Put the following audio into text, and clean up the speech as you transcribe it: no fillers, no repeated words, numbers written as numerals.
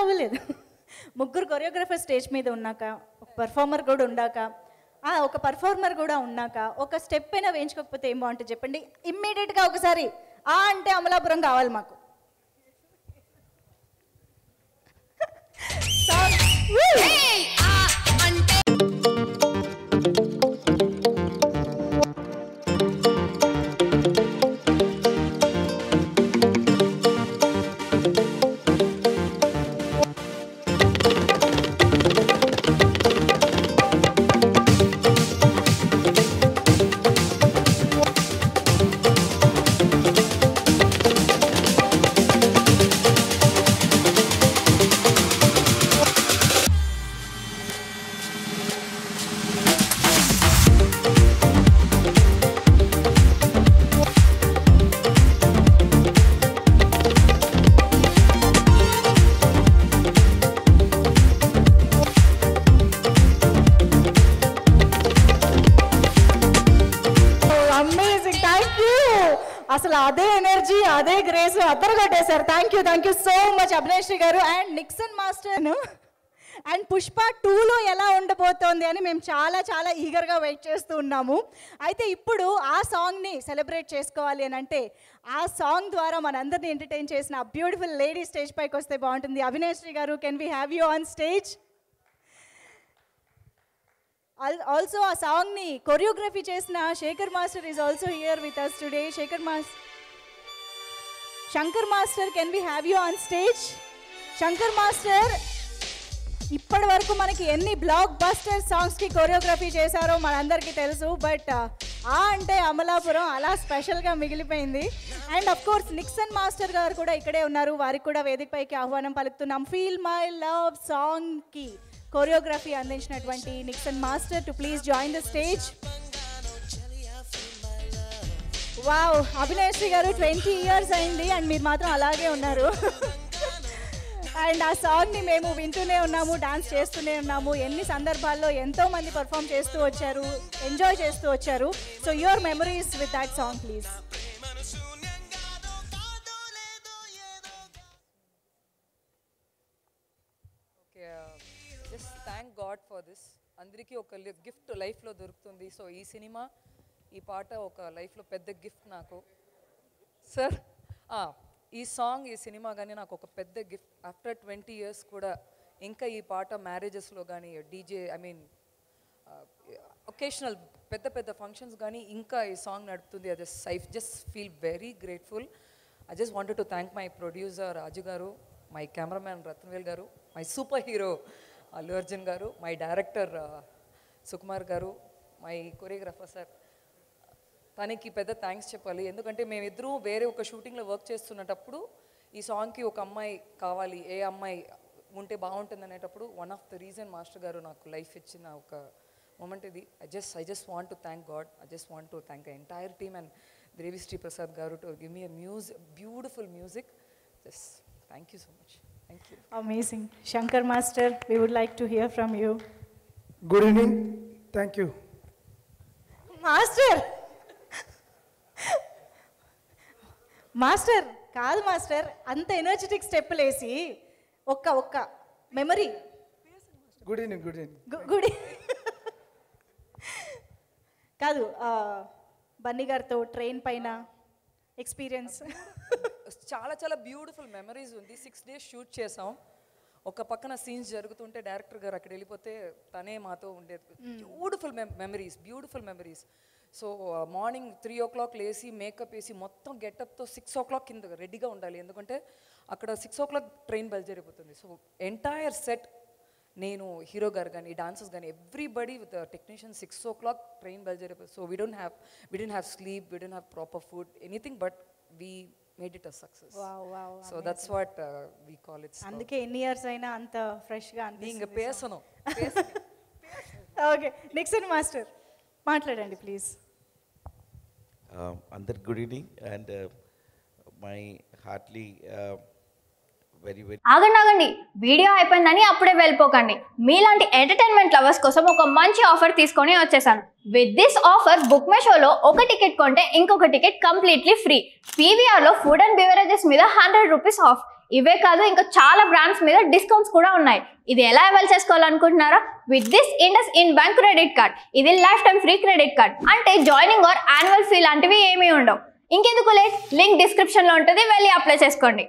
అవ్వలేదు. ముగ్గురు choreographer stage మీద ఉన్నాక, ఒక పర్ఫార్మర్ కూడా ఉన్నాక ఒక స్టెప్ అయినా వేయించుకోకపోతే ఏం బాగుంటుంది చెప్పండి. ఇమ్మీడియట్గా ఒకసారి అంటే అమలాపురం కావాలి మాకు. అసలు అదే ఎనర్జీ, అదే గ్రేస్ అద్దరు కొట్టేశారు. థ్యాంక్ యూ సో మచ్ అభినేశ్రీ గారు. అండ్ నిక్సన్ మాస్టర్ను అండ్ పుష్ప 2లో ఎలా ఉండబోతోంది అని మేము చాలా ఈగర్గా వెయిట్ చేస్తూ ఉన్నాము. అయితే ఇప్పుడు ఆ సాంగ్ని సెలబ్రేట్ చేసుకోవాలి అని అంటే ఆ సాంగ్ ద్వారా మనందరినీ ఎంటర్టైన్ చేసిన బ్యూటిఫుల్ లేడీ స్టేజ్ పైకి వస్తే బాగుంటుంది. అభినేశ్రీ గారు, can we have you on stage? Also ఆ సాంగ్ని కొరియోగ్రఫీ చేసిన Shekhar master is also here with us today. Shankar master, can we have you on stage? Shankar master ఇప్పటి వరకు మనకి ఎన్ని బ్లాక్ బస్టర్ సాంగ్స్కి కొరియోగ్రఫీ చేశారో మనందరికీ తెలుసు. బట్ అంటే అమలాపురం అలా స్పెషల్గా మిగిలిపోయింది. And of course Nixon master గారు కూడా ఇక్కడే ఉన్నారు. వారికి కూడా వేదికపైకి ఆహ్వానం పలుకుతున్నాం. ఫీల్ మై లవ్ సాంగ్కి కొరియోగ్రఫీ అందించినటువంటి Nixon master to please join the stage. Wow, Abhineshri గారు 20 years అయింది అండ్ మీరు మాత్రం అలాగే ఉన్నారు. అండ్ ఆ సాంగ్ని మేము వింటూనే ఉన్నాము, డాన్స్ చేస్తూనే ఉన్నాము. ఎన్ని సందర్భాల్లో ఎంతోమంది పర్ఫామ్ చేస్తూ వచ్చారు, ఎంజాయ్ చేస్తూ వచ్చారు. So your memories with that song please. Thank God for this. అందరికీ ఒక గిఫ్ట్ లైఫ్లో దొరుకుతుంది. సో ఈ సినిమా, ఈ పాట ఒక లైఫ్లో పెద్ద గిఫ్ట్ నాకు. సార్, ఈ సాంగ్, ఈ సినిమా కానీ నాకు ఒక పెద్ద గిఫ్ట్. ఆఫ్టర్ 20 years కూడా ఇంకా ఈ పాట మ్యారేజెస్లో కానీ, డీజే ఒకేషనల్ పెద్ద ఫంక్షన్స్ కానీ ఇంకా ఈ సాంగ్ నడుపుతుంది. I just feel very grateful. I just wanted to thank my producer Raju గారు, మై కెమెరామ్యాన్ రత్నవేల్ గారు, my super hero Allu Arjun గారు, మై డైరెక్టర్ సుకుమార్ గారు, మై కొరియోగ్రాఫర్ సార్. తనకి పెద్ద థ్యాంక్స్ చెప్పాలి. ఎందుకంటే మేమిద్దరూ వేరే ఒక షూటింగ్లో వర్క్ చేస్తున్నప్పుడు ఈ సాంగ్కి ఒక అమ్మాయి కావాలి, ఏ అమ్మాయి ఉంటే బాగుంటుంది అనేటప్పుడు one of the reason master గారు నాకు లైఫ్ ఇచ్చిన ఒక మూమెంట్ ఇది. I just want to thank God. I just want to thank the entire team and Devisri Prasad గారు to give me beautiful music. Just thank you so much. Thank you. Amazing. Shankar Master, we would like to hear from you. Good evening. Thank you. Master కాదు master, అంత energetic స్టెప్పులు వేసి ఒక్క memory. Good evening. కాదు, బన్నీ గారితో train పైన experience చాలా beautiful memories ఉంది. 6 days షూట్ చేసాం. ఒక పక్కన సీన్స్ జరుగుతుంటే డైరెక్టర్ గారు అక్కడ వెళ్ళిపోతే తనే మాతో ఉండేది. Beautiful memories. So morning 3 o'clock లేసి మేకప్ వేసి మొత్తం గెటప్తో 6 o'clock కింద రెడీగా ఉండాలి. ఎందుకంటే అక్కడ 6 o'clock ట్రైన్ బయలుదేరిపోతుంది. సో ఎంటైర్ సెట్, నేను హీరో గారు కానీ డాన్సర్స్ కానీ everybody with technician 6 o'clock train బయలుదేరిపోతుంది. So we didn't have sleep, we didn't have proper food, anything, but we made it a success. Wow. So that's what we call it. అందుకే ఎన్ని years అయినా అంత ఫ్రెష్గా నీంగ పేసను. Okay, Nixon master మాట్లాడండి please. అందరికి good evening and my heartly ఆగండి, video అయిపోయిందని అప్పుడే వెళ్ళిపోకండి. మీలాంటి ఎంటర్టైన్మెంట్ లవర్స్ కోసం ఒక మంచి ఆఫర్ తీసుకొని వచ్చేసాను. With this offer book my షోలో ఒక టికెట్ కొంటే ఇంకొక టికెట్ కంప్లీట్లీ ఫ్రీ. పీవీఆర్లో ఫుడ్ అండ్ బెవరేజెస్ మీద 100 rupees ఆఫ్. ఇవే కాదు ఇంకా చాలా బ్రాండ్స్ మీద డిస్కౌంట్స్ కూడా ఉన్నాయి. ఇది ఎలా అవైల్ చేసుకోవాలనుకుంటున్నారా? With this IndusInd bank credit card. ఇది life time free credit card. అంటే జాయినింగ్ ఆర్ యాన్యువల్ ఫీ లాంటివి ఏమీ ఉండవు. ఇంకెందుకు లేట్, లింక్ డిస్క్రిప్షన్ లో ఉంటుంది, వెళ్ళి అప్లై చేసుకోండి.